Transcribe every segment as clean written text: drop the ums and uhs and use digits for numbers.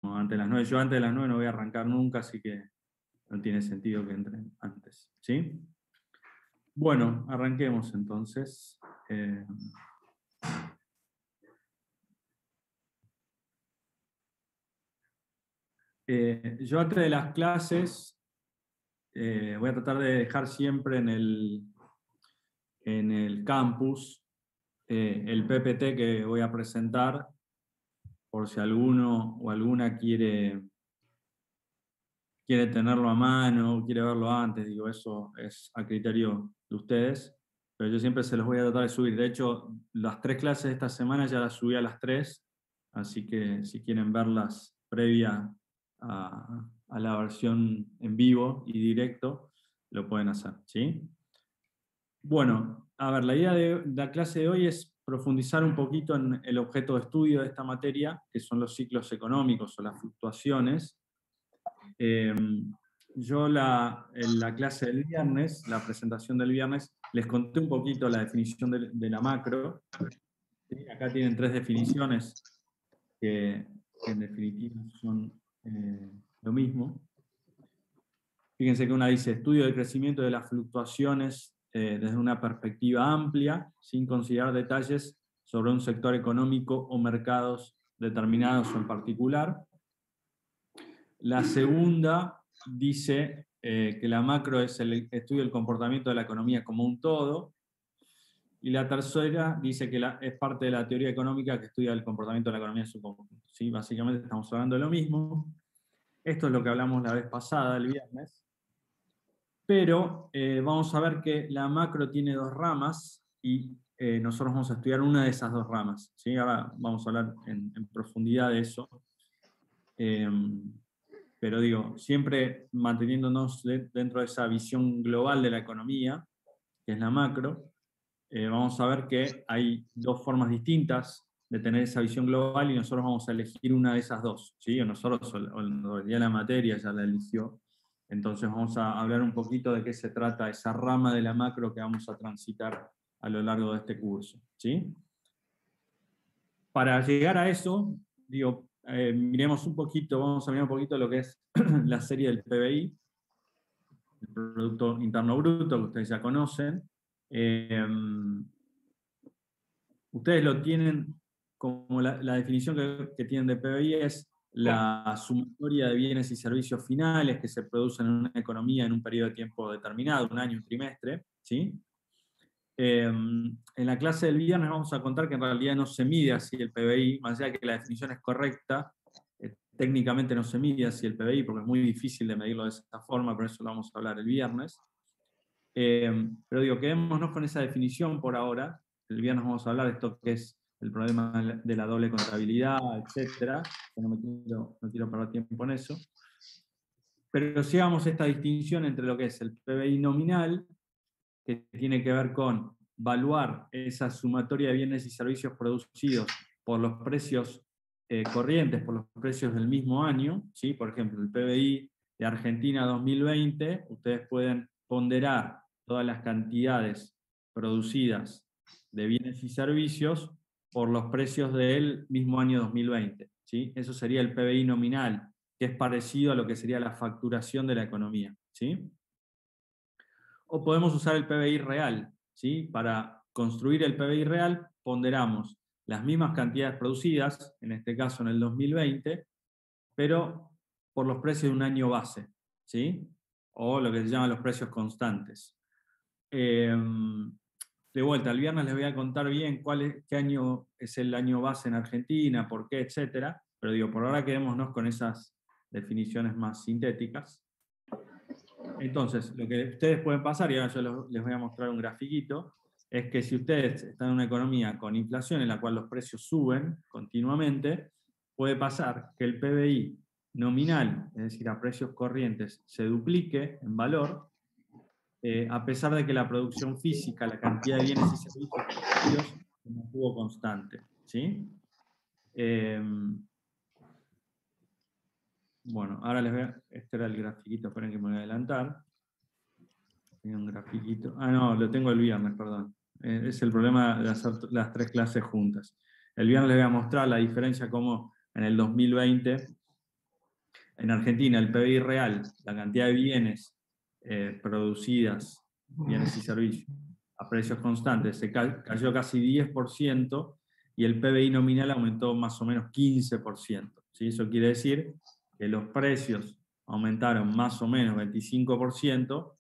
antes de las 9. Yo antes de las 9 no voy a arrancar nunca, así que no tiene sentido que entren antes. ¿Sí? Bueno, arranquemos entonces. Yo antes de las clases voy a tratar de dejar siempre en el campus el PPT que voy a presentar, por si alguno o alguna quiere tenerlo a mano, quiere verlo antes, digo, eso es a criterio de ustedes, pero yo siempre se los voy a tratar de subir. De hecho, las 3 clases de esta semana ya las subí a las 3, así que si quieren verlas previa a la versión en vivo y directo, lo pueden hacer, ¿sí? Bueno, a ver, la idea de la clase de hoy es profundizar un poquito en el objeto de estudio de esta materia, que son los ciclos económicos o las fluctuaciones. Yo en la clase del viernes, la presentación del viernes, les conté un poquito la definición de la macro. ¿Sí? Acá tienen 3 definiciones que en definitiva son lo mismo. Fíjense que una dice estudio del crecimiento de las fluctuaciones desde una perspectiva amplia, sin considerar detalles sobre un sector económico o mercados determinados o en particular. La segunda dice que la macro es el estudio del comportamiento de la economía como un todo. Y la tercera dice que es parte de la teoría económica que estudia el comportamiento de la economía en su conjunto. ¿Sí? Básicamente estamos hablando de lo mismo. Esto es lo que hablamos la vez pasada, el viernes. Pero vamos a ver que la macro tiene 2 ramas y nosotros vamos a estudiar una de esas 2 ramas. ¿Sí? Ahora vamos a hablar en profundidad de eso. Pero digo, siempre manteniéndonos dentro de esa visión global de la economía, que es la macro, vamos a ver que hay 2 formas distintas de tener esa visión global y nosotros vamos a elegir una de esas 2, ¿sí? O nosotros, o ya la materia ya la eligió. Entonces vamos a hablar un poquito de qué se trata esa rama de la macro que vamos a transitar a lo largo de este curso, ¿sí? Para llegar a eso, digo, miremos un poquito, vamos a mirar un poquito lo que es la serie del PBI, el Producto Interno Bruto, que ustedes ya conocen. Ustedes lo tienen como la definición que tienen de PBI es la sumatoria de bienes y servicios finales que se producen en una economía en un periodo de tiempo determinado, un año, un trimestre, ¿sí? En la clase del viernes vamos a contar que en realidad no se mide así el PBI, más allá de que la definición es correcta, técnicamente no se mide así el PBI porque es muy difícil de medirlo de esa forma, por eso lo vamos a hablar el viernes. Pero digo, quedémonos con esa definición por ahora. El viernes vamos a hablar de esto que es el problema de la doble contabilidad, etc. No quiero perder tiempo en eso. Pero si hagamos esta distinción entre lo que es el PBI nominal, que tiene que ver con valuar esa sumatoria de bienes y servicios producidos por los precios corrientes, por los precios del mismo año, ¿sí? Por ejemplo, el PBI de Argentina 2020, ustedes pueden ponderar todas las cantidades producidas de bienes y servicios por los precios del mismo año 2020, ¿sí? Eso sería el PBI nominal, que es parecido a lo que sería la facturación de la economía, ¿sí? O podemos usar el PBI real, ¿sí? Para construir el PBI real ponderamos las mismas cantidades producidas, en este caso en el 2020, pero por los precios de un año base, ¿sí? O lo que se llaman los precios constantes. De vuelta, el viernes les voy a contar bien qué año es el año base en Argentina, por qué, etcétera, pero digo, por ahora quedémonos con esas definiciones más sintéticas. Entonces, lo que ustedes pueden pasar, y ahora yo les voy a mostrar un grafiquito, es que si ustedes están en una economía con inflación en la cual los precios suben continuamente, puede pasar que el PBI nominal, es decir, a precios corrientes, se duplique en valor, a pesar de que la producción física, la cantidad de bienes y servicios producidos, se mantuvo constante, ¿sí? Bueno, ahora les voy a... Este era el grafiquito, esperen que me voy a adelantar. Tenía un grafiquito. Ah, no, lo tengo el viernes, perdón. Es el problema de hacer las 3 clases juntas. El viernes les voy a mostrar la diferencia como en el 2020 en Argentina el PBI real, la cantidad de bienes producidas, bienes y servicios, a precios constantes, cayó casi 10%, y el PBI nominal aumentó más o menos 15%. ¿Sí? Eso quiere decir que los precios aumentaron más o menos 25%.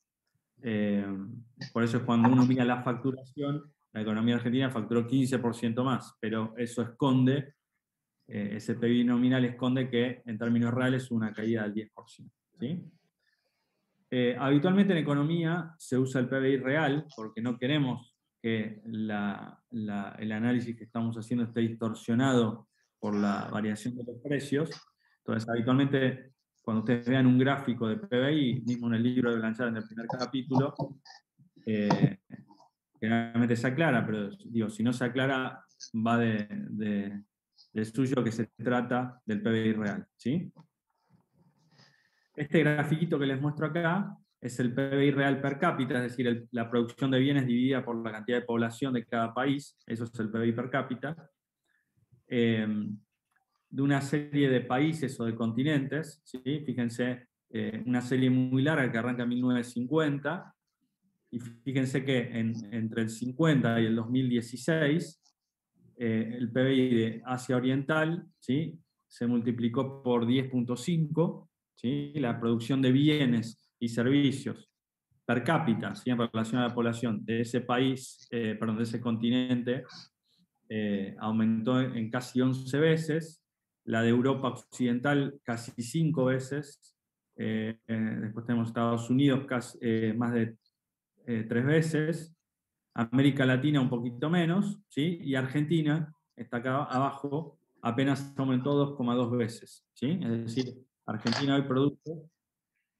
Por eso es cuando uno mira la facturación, la economía argentina facturó 15% más, pero eso esconde, ese PBI nominal esconde que en términos reales hubo una caída del 10%. ¿Sí? Habitualmente en economía se usa el PBI real porque no queremos que el análisis que estamos haciendo esté distorsionado por la variación de los precios. Entonces, habitualmente, cuando ustedes vean un gráfico de PBI, mismo en el libro de Blanchard, en el primer capítulo, generalmente se aclara, pero digo, si no se aclara, va de suyo que se trata del PBI real. ¿Sí? Este grafiquito que les muestro acá es el PBI real per cápita, es decir, la producción de bienes dividida por la cantidad de población de cada país. Eso es el PBI per cápita. De una serie de países o de continentes, ¿sí? Fíjense, una serie muy larga que arranca en 1950, y fíjense que entre el 50 y el 2016, el PBI de Asia Oriental, ¿sí?, se multiplicó por 10.5, ¿sí? La producción de bienes y servicios per cápita, ¿sí?, en relación a la población de ese país, de ese continente, aumentó en casi 11 veces, la de Europa Occidental casi 5 veces, después tenemos Estados Unidos casi, más de 3 veces, América Latina un poquito menos, ¿sí? Y Argentina, está acá abajo, apenas aumentó 2,2 veces. ¿Sí? Es decir, Argentina hoy produce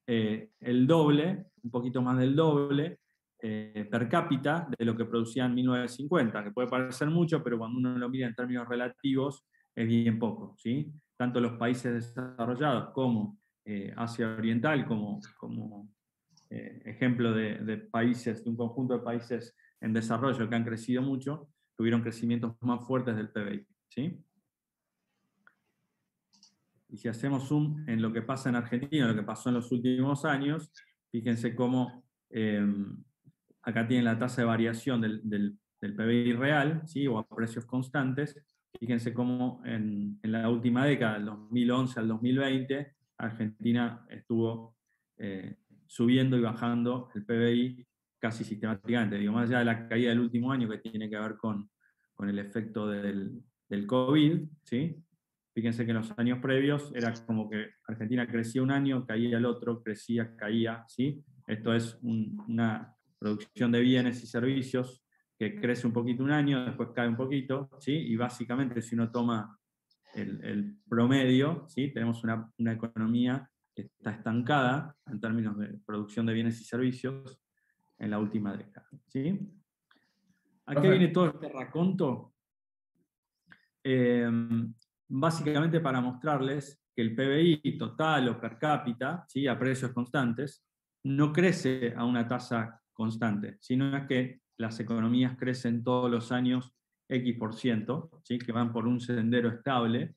el doble, un poquito más del doble, per cápita de lo que producía en 1950, que puede parecer mucho, pero cuando uno lo mira en términos relativos es bien poco. ¿Sí? Tanto los países desarrollados como Asia Oriental, como ejemplo de países, de un conjunto de países en desarrollo que han crecido mucho, tuvieron crecimientos más fuertes del PBI. ¿Sí? Y si hacemos zoom en lo que pasa en Argentina, lo que pasó en los últimos años, fíjense cómo acá tienen la tasa de variación del PBI real, ¿sí?, o a precios constantes. Fíjense cómo en la última década, del 2011 al 2020, Argentina estuvo subiendo y bajando el PBI casi sistemáticamente. Digo, más allá de la caída del último año, que tiene que ver con el efecto del COVID, ¿sí? Fíjense que en los años previos era como que Argentina crecía un año, caía el otro, crecía, caía, ¿sí? Esto es una producción de bienes y servicios que crece un poquito un año, después cae un poquito, ¿sí? Y básicamente, si uno toma el promedio, ¿sí?, tenemos una economía que está estancada en términos de producción de bienes y servicios en la última década. ¿Sí? ¿A qué viene todo este raconto? Básicamente para mostrarles que el PBI total o per cápita, ¿sí?, a precios constantes, no crece a una tasa constante, sino es que las economías crecen todos los años X%, ¿sí?, que van por un sendero estable,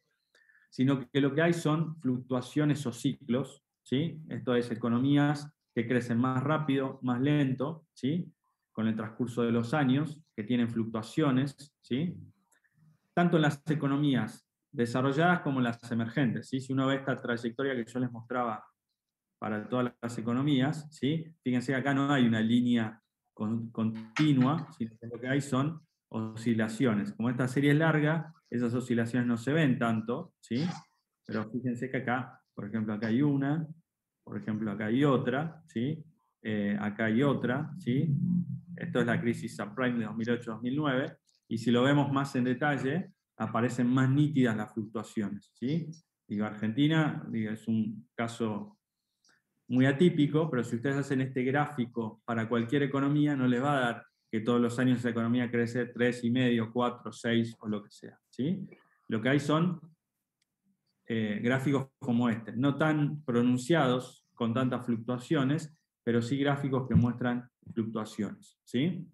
sino que lo que hay son fluctuaciones o ciclos, ¿sí? Esto es, economías que crecen más rápido, más lento, ¿sí?, con el transcurso de los años, que tienen fluctuaciones, ¿sí?, tanto en las economías desarrolladas como en las emergentes. ¿Sí? Si uno ve esta trayectoria que yo les mostraba para todas las economías, ¿sí?, fíjense que acá no hay una línea continua, sino que lo que hay son oscilaciones. Como esta serie es larga, esas oscilaciones no se ven tanto, ¿sí?, pero fíjense que acá, por ejemplo, acá hay una, por ejemplo, acá hay otra, ¿sí?, acá hay otra, ¿sí? Esto es la crisis subprime de 2008-2009, y si lo vemos más en detalle, aparecen más nítidas las fluctuaciones, ¿sí? Digo, Argentina, digo, es un caso muy atípico, pero si ustedes hacen este gráfico para cualquier economía, no les va a dar que todos los años esa economía crece 3,5, 4, 6 o lo que sea, ¿sí? Lo que hay son gráficos como este, no tan pronunciados, con tantas fluctuaciones, pero sí gráficos que muestran fluctuaciones, ¿sí?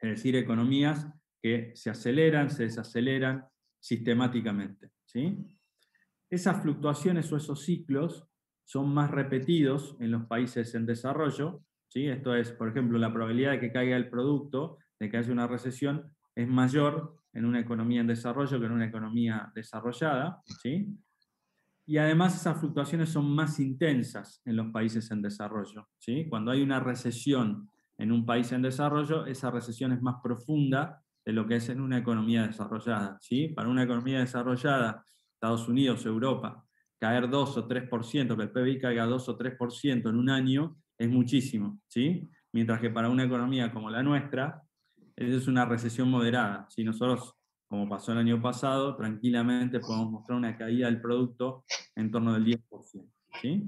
Es decir, economías que se aceleran, se desaceleran sistemáticamente, ¿sí? Esas fluctuaciones o esos ciclos son más repetidos en los países en desarrollo, ¿sí? Esto es, por ejemplo, la probabilidad de que caiga el producto, de que haya una recesión, es mayor en una economía en desarrollo que en una economía desarrollada, ¿sí? Y además esas fluctuaciones son más intensas en los países en desarrollo, ¿sí? Cuando hay una recesión en un país en desarrollo, esa recesión es más profunda de lo que es en una economía desarrollada, ¿sí? Para una economía desarrollada, Estados Unidos, Europa, caer 2 o 3%, que el PBI caiga 2 o 3% en un año, es muchísimo, ¿sí? Mientras que para una economía como la nuestra, es una recesión moderada. Si nosotros, como pasó el año pasado, tranquilamente podemos mostrar una caída del producto en torno del 10%. ¿Sí?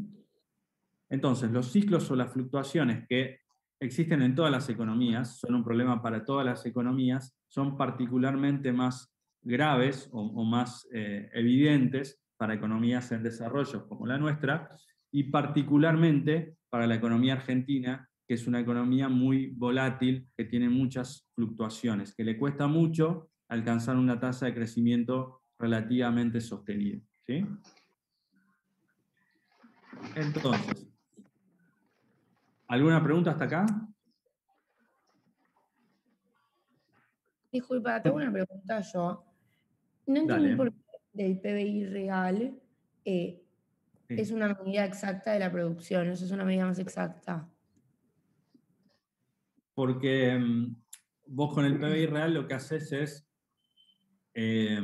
Entonces, los ciclos o las fluctuaciones que existen en todas las economías, son un problema para todas las economías, son particularmente más graves o más evidentes para economías en desarrollo como la nuestra, y particularmente para la economía argentina, que es una economía muy volátil, que tiene muchas fluctuaciones, que le cuesta mucho alcanzar una tasa de crecimiento relativamente sostenida. ¿Sí? Entonces, ¿alguna pregunta hasta acá? Disculpa, tengo una pregunta yo. No entendí Dale. por qué el PBI real es Sí. una medida exacta de la producción, eso es una medida más exacta. Porque vos con el PBI real lo que haces es eh,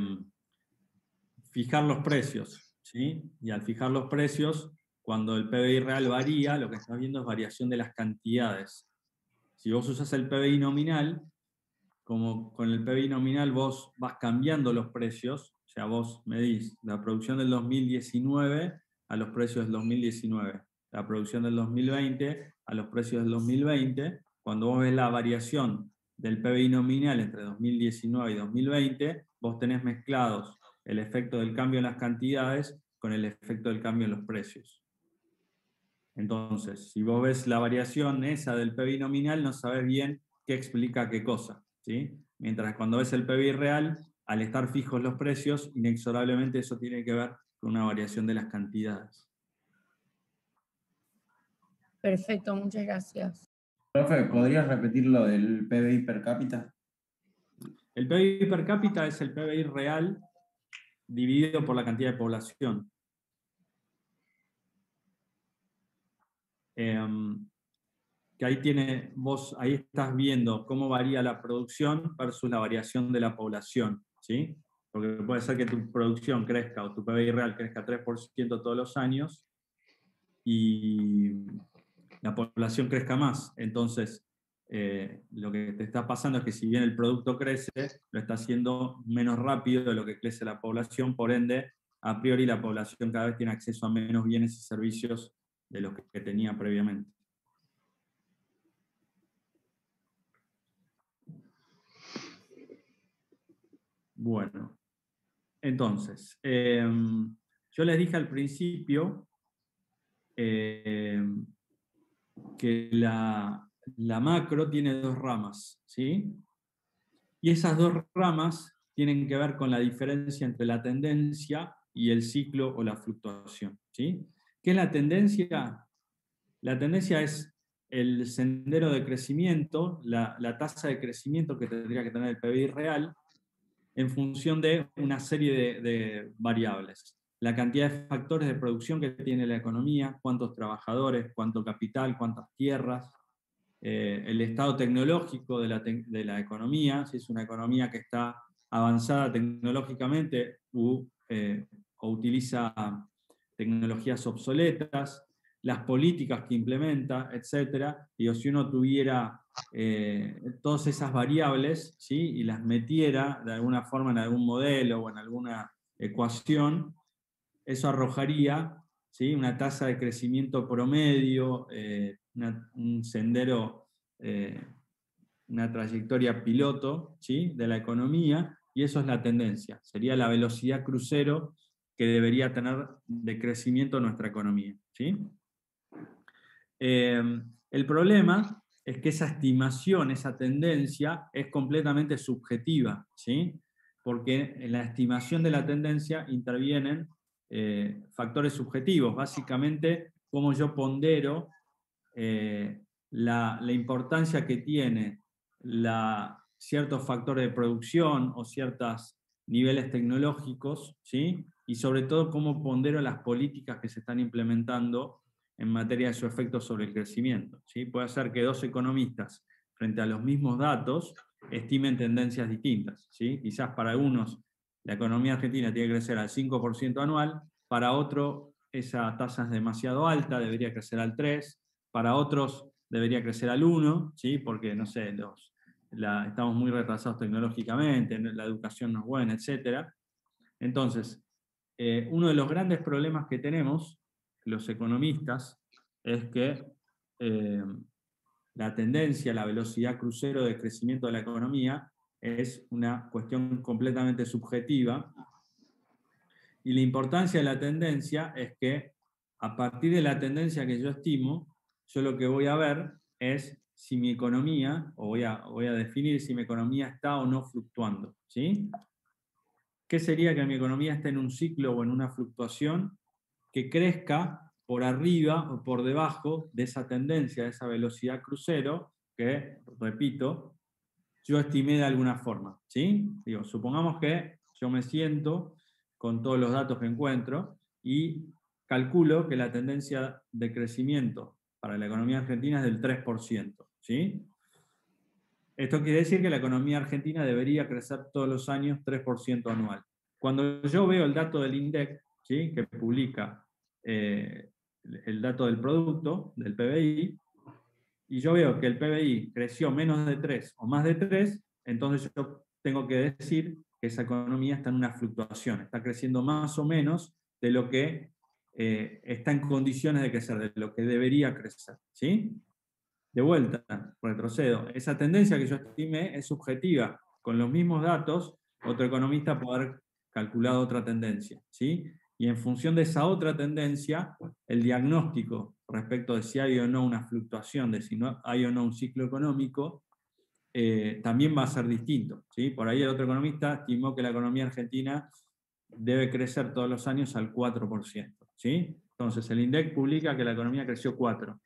fijar los precios, ¿sí? Y al fijar los precios, cuando el PBI real varía, lo que estás viendo es variación de las cantidades. Si vos usas el PBI nominal, como con el PBI nominal vos vas cambiando los precios, o sea, vos medís la producción del 2019 a los precios del 2019, la producción del 2020 a los precios del 2020, cuando vos ves la variación del PBI nominal entre 2019 y 2020, vos tenés mezclados el efecto del cambio en las cantidades con el efecto del cambio en los precios. Entonces, si vos ves la variación esa del PBI nominal, no sabes bien qué explica qué cosa, ¿sí? Mientras cuando ves el PBI real, al estar fijos los precios, inexorablemente eso tiene que ver con una variación de las cantidades. Perfecto, muchas gracias. Profe, ¿podrías repetir lo del PBI per cápita? El PBI per cápita es el PBI real dividido por la cantidad de población. Que ahí estás viendo cómo varía la producción versus la variación de la población, ¿sí? Porque puede ser que tu producción crezca o tu PBI real crezca 3% todos los años y la población crezca más. Entonces, lo que te está pasando es que si bien el producto crece, lo está haciendo menos rápido de lo que crece la población, por ende, a priori la población cada vez tiene acceso a menos bienes y servicios de los que tenía previamente. Bueno, entonces, yo les dije al principio que la macro tiene dos ramas, ¿sí? Y esas dos ramas tienen que ver con la diferencia entre la tendencia y el ciclo o la fluctuación, ¿sí? ¿Qué es la tendencia? La tendencia es el sendero de crecimiento, la tasa de crecimiento que tendría que tener el PBI real, en función de una serie de variables. La cantidad de factores de producción que tiene la economía, cuántos trabajadores, cuánto capital, cuántas tierras, el estado tecnológico de la economía, si es una economía que está avanzada tecnológicamente o utiliza tecnologías obsoletas, las políticas que implementa, etc. Y si uno tuviera todas esas variables, ¿sí? Y las metiera de alguna forma en algún modelo o en alguna ecuación, eso arrojaría, ¿sí? Una tasa de crecimiento promedio, un sendero, una trayectoria piloto, ¿sí? De la economía, y eso es la tendencia, sería la velocidad crucero que debería tener de crecimiento nuestra economía, ¿sí? El problema es que esa estimación, esa tendencia, es completamente subjetiva, ¿sí? Porque en la estimación de la tendencia intervienen factores subjetivos, básicamente cómo yo pondero la importancia que tiene ciertos factores de producción o ciertos niveles tecnológicos, ¿sí? Y sobre todo cómo pondero las políticas que se están implementando en materia de su efecto sobre el crecimiento, ¿sí? Puede ser que dos economistas, frente a los mismos datos, estimen tendencias distintas, ¿sí? Quizás para algunos la economía argentina tiene que crecer al 5% anual, para otro esa tasa es demasiado alta, debería crecer al 3%, para otros debería crecer al 1%, ¿sí? Porque, no sé, estamos muy retrasados tecnológicamente, la educación no es buena, etc. Entonces, uno de los grandes problemas que tenemos los economistas es que la tendencia, la velocidad crucero de crecimiento de la economía es una cuestión completamente subjetiva, y la importancia de la tendencia es que a partir de la tendencia que yo estimo, yo lo que voy a ver es si mi economía, o voy a definir si mi economía está o no fluctuando, ¿sí? ¿Qué sería que mi economía esté en un ciclo o en una fluctuación que crezca por arriba o por debajo de esa tendencia, de esa velocidad crucero que, repito, yo estimé de alguna forma, ¿sí? Digo, supongamos que yo me siento con todos los datos que encuentro y calculo que la tendencia de crecimiento para la economía argentina es del 3%, ¿sí? Esto quiere decir que la economía argentina debería crecer todos los años 3% anual. Cuando yo veo el dato del INDEC, ¿sí? Que publica el dato del producto, del PBI, y yo veo que el PBI creció menos de 3 o más de 3, entonces yo tengo que decir que esa economía está en una fluctuación, está creciendo más o menos de lo que está en condiciones de crecer, de lo que debería crecer, ¿sí? De vuelta, retrocedo. Esa tendencia que yo estimé es subjetiva. Con los mismos datos, otro economista puede haber calculado otra tendencia, ¿sí? Y en función de esa otra tendencia, el diagnóstico respecto de si hay o no una fluctuación, de si no hay o no un ciclo económico, también va a ser distinto, ¿sí? Por ahí el otro economista estimó que la economía argentina debe crecer todos los años al 4%, ¿sí? Entonces el INDEC publica que la economía creció 4%.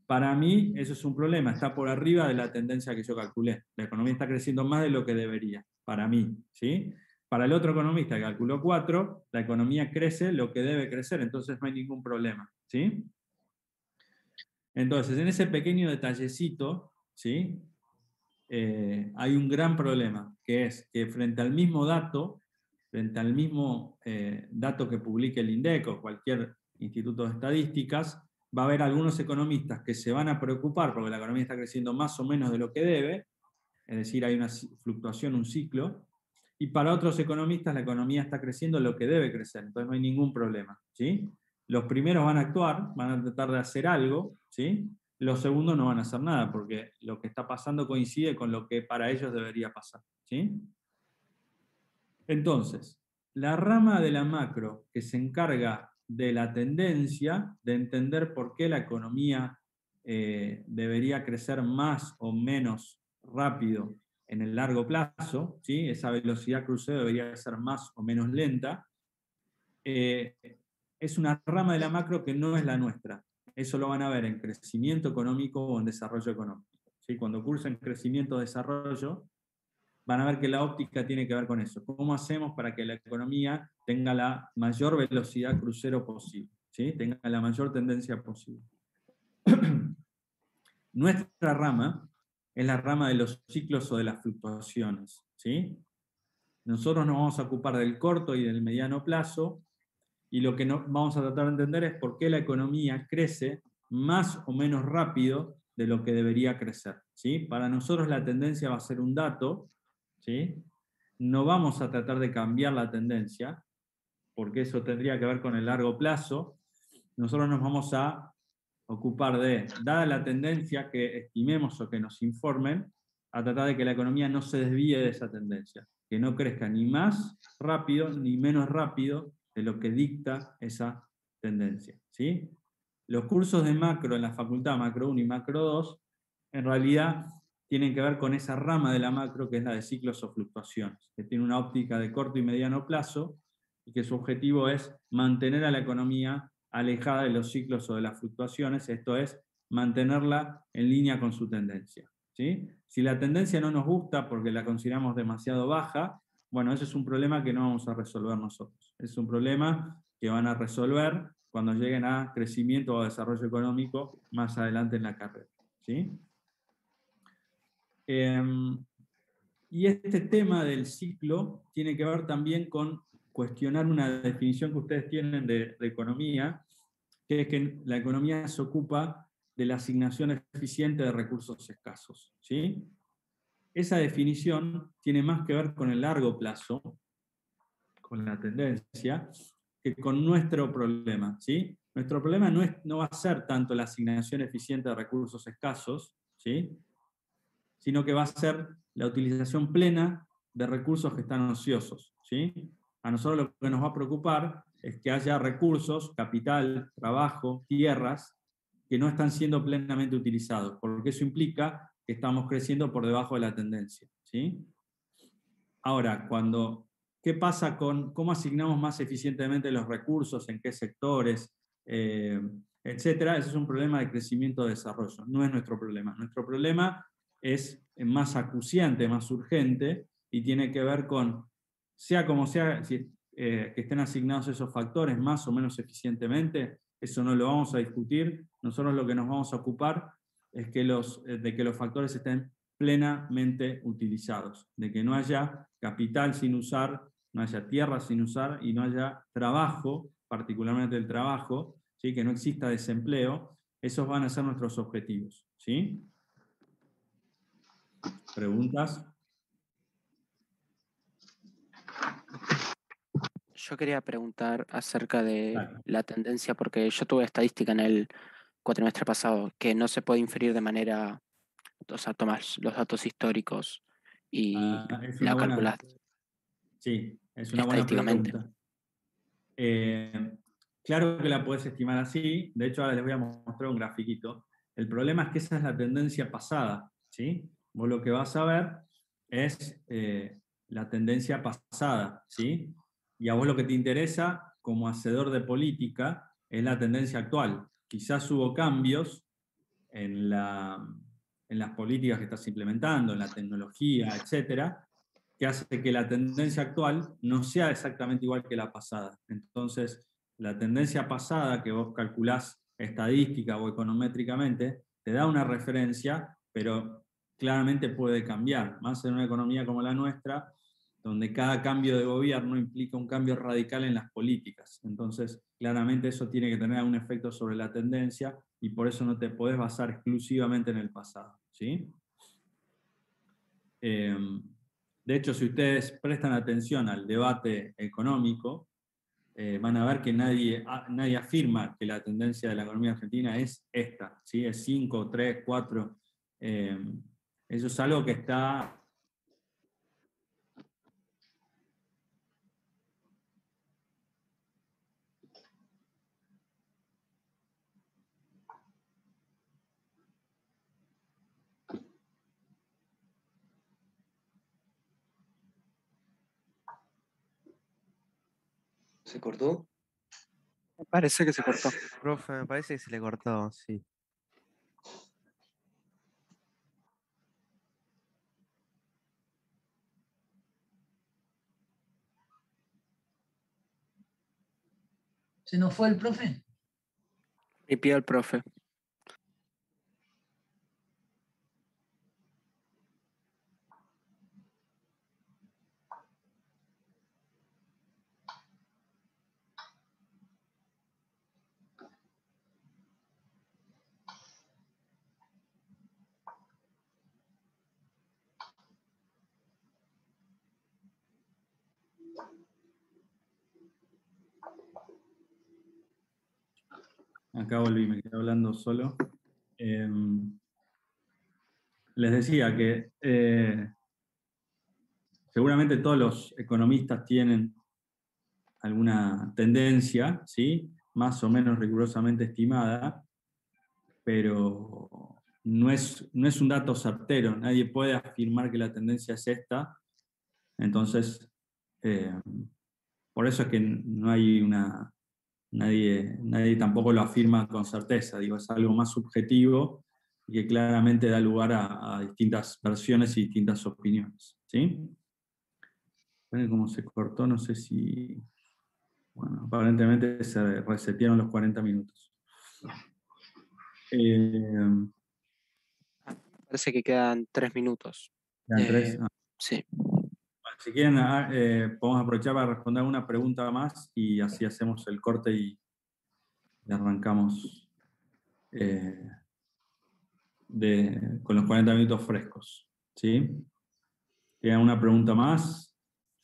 Para mí eso es un problema, está por arriba de la tendencia que yo calculé. La economía está creciendo más de lo que debería, para mí, ¿sí? Para el otro economista que calculó 4, la economía crece lo que debe crecer, entonces no hay ningún problema, ¿sí? Entonces, en ese pequeño detallecito, ¿sí? Hay un gran problema, que es que frente al mismo dato que publique el INDEC o cualquier instituto de estadísticas, va a haber algunos economistas que se van a preocupar porque la economía está creciendo más o menos de lo que debe, es decir, hay una fluctuación, un ciclo, y para otros economistas la economía está creciendo lo que debe crecer, entonces no hay ningún problema, ¿sí? Los primeros van a actuar, van a tratar de hacer algo, ¿sí? Los segundos no van a hacer nada, porque lo que está pasando coincide con lo que para ellos debería pasar, ¿sí? Entonces, la rama de la macro que se encarga de la tendencia, de entender por qué la economía debería crecer más o menos rápido en el largo plazo, ¿sí? Esa velocidad crucero debería ser más o menos lenta, es una rama de la macro que no es la nuestra. Eso lo van a ver en crecimiento económico o en desarrollo económico, ¿sí? Cuando cursen crecimiento o desarrollo, van a ver que la óptica tiene que ver con eso. ¿Cómo hacemos para que la economía tenga la mayor velocidad crucero posible? ¿Sí? Tenga la mayor tendencia posible. Nuestra rama es la rama de los ciclos o de las fluctuaciones, ¿sí? Nosotros nos vamos a ocupar del corto y del mediano plazo, y lo que vamos a tratar de entender es por qué la economía crece más o menos rápido de lo que debería crecer, ¿sí? Para nosotros la tendencia va a ser un dato, ¿sí? No vamos a tratar de cambiar la tendencia, porque eso tendría que ver con el largo plazo. Nosotros nos vamos a ocupar de, dada la tendencia que estimemos o que nos informen, a tratar de que la economía no se desvíe de esa tendencia, que no crezca ni más rápido ni menos rápido de lo que dicta esa tendencia, ¿sí? Los cursos de macro en la facultad, macro 1 y macro 2, en realidad tienen que ver con esa rama de la macro que es la de ciclos o fluctuaciones, que tiene una óptica de corto y mediano plazo, y que su objetivo es mantener a la economía alejada de los ciclos o de las fluctuaciones, esto es, mantenerla en línea con su tendencia, ¿sí? Si la tendencia no nos gusta porque la consideramos demasiado baja, bueno, ese es un problema que no vamos a resolver nosotros. Es un problema que van a resolver cuando lleguen a crecimiento o desarrollo económico más adelante en la carrera, ¿sí? Y este tema del ciclo tiene que ver también con cuestionar una definición que ustedes tienen de economía, que es que la economía se ocupa de la asignación eficiente de recursos escasos, ¿sí? Esa definición tiene más que ver con el largo plazo, con la tendencia, que con nuestro problema, ¿sí? Nuestro problema no va a ser tanto la asignación eficiente de recursos escasos, ¿sí? Sino que va a ser la utilización plena de recursos que están ociosos, ¿sí? A nosotros lo que nos va a preocupar es que haya recursos, capital, trabajo, tierras, que no están siendo plenamente utilizados, porque eso implica que estamos creciendo por debajo de la tendencia, ¿sí? Ahora, ¿qué pasa con cómo asignamos más eficientemente los recursos, en qué sectores, etcétera? Ese es un problema de crecimiento o desarrollo, no es nuestro problema. Nuestro problema es más acuciante, más urgente, y tiene que ver con, sea como sea, que estén asignados esos factores más o menos eficientemente, eso no lo vamos a discutir. Nosotros lo que nos vamos a ocupar es de que los factores estén plenamente utilizados, de que no haya capital sin usar, no haya tierra sin usar y no haya trabajo, particularmente el trabajo, ¿sí? Que no exista desempleo. Esos van a ser nuestros objetivos, ¿sí? ¿Preguntas? Yo quería preguntar acerca de Claro. la tendencia, porque yo tuve estadística en el cuatrimestre pasado, que no se puede inferir de manera, o sea, tomas los datos históricos y Es la una buena, calculas sí, es una buena estadísticamente. pregunta. Claro que la podés estimar así, de hecho ahora les voy a mostrar un grafiquito. El problema es que esa es la tendencia pasada, ¿sí? Vos lo que vas a ver es la tendencia pasada, ¿sí? Y a vos lo que te interesa como hacedor de política es la tendencia actual. Quizás hubo cambios en las políticas que estás implementando, en la tecnología, etcétera, que hace que la tendencia actual no sea exactamente igual que la pasada. Entonces, la tendencia pasada que vos calculás estadística o econométricamente, te da una referencia, pero claramente puede cambiar, más en una economía como la nuestra, donde cada cambio de gobierno implica un cambio radical en las políticas. Entonces, claramente eso tiene que tener un efecto sobre la tendencia y por eso no te podés basar exclusivamente en el pasado, ¿sí? De hecho, si ustedes prestan atención al debate económico, van a ver que nadie afirma que la tendencia de la economía argentina es esta, ¿sí? Es 5, 3, 4. Eso es algo que está... ¿Se cortó? Me parece que se cortó. Profe, me parece que se le cortó, sí. ¿Se nos fue el profe? Y pido al profe. Acá volví, me quedé hablando solo. Les decía que seguramente todos los economistas tienen alguna tendencia, ¿sí? Más o menos rigurosamente estimada, pero no es un dato certero. Nadie puede afirmar que la tendencia es esta. Entonces, Por eso es que no hay nadie tampoco lo afirma con certeza, digo, es algo más subjetivo y que claramente da lugar a distintas versiones y distintas opiniones. ¿Sí? Miren cómo se cortó, no sé si... Bueno, aparentemente se resetearon los 40 minutos. Parece que quedan 3 minutos. ¿Quedan tres? Sí. Bueno, si quieren, podemos aprovechar para responder una pregunta más y así hacemos el corte y arrancamos con los 40 minutos frescos. ¿Sí? ¿Tienen una pregunta más?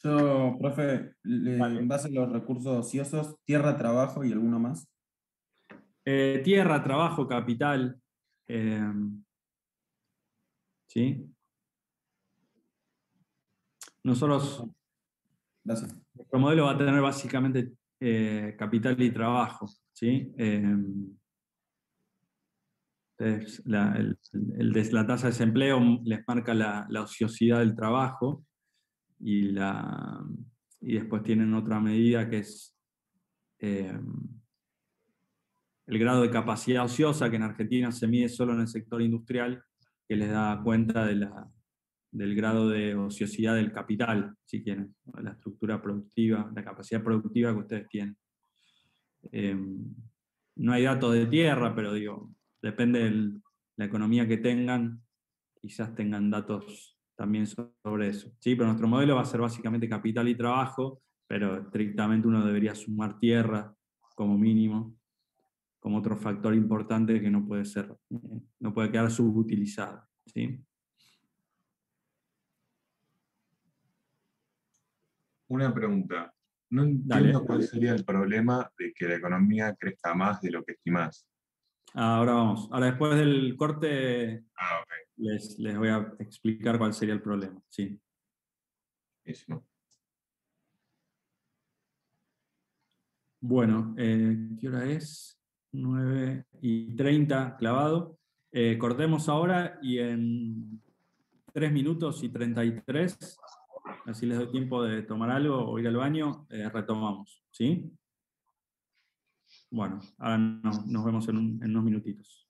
Yo, profe, Vale. en base a los recursos ociosos, tierra, trabajo y alguno más. Tierra, trabajo, capital. ¿Sí? Nosotros, Gracias. nuestro modelo va a tener básicamente capital y trabajo. ¿Sí? Entonces, la tasa de desempleo les marca la ociosidad del trabajo y después tienen otra medida que es el grado de capacidad ociosa, que en Argentina se mide solo en el sector industrial, que les da cuenta del grado de ociosidad del capital, si quieren, la estructura productiva, la capacidad productiva que ustedes tienen. No hay datos de tierra, pero digo, depende de la economía que tengan, quizás tengan datos también sobre eso. ¿Sí? Pero nuestro modelo va a ser básicamente capital y trabajo, pero estrictamente uno debería sumar tierra como mínimo, como otro factor importante que no puede quedar subutilizado. ¿Sí? Una pregunta. No Dale. entiendo cuál sería el problema de que la economía crezca más de lo que estimás. Ahora vamos. Ahora después del corte Ah, ok. les voy a explicar cuál sería el problema. Sí. Buenísimo. Bueno, ¿qué hora es? 9:30 clavado. Cortemos ahora y en 3 minutos y 33, así les doy tiempo de tomar algo o ir al baño, retomamos. ¿Sí? Bueno, ahora nos vemos en unos minutitos.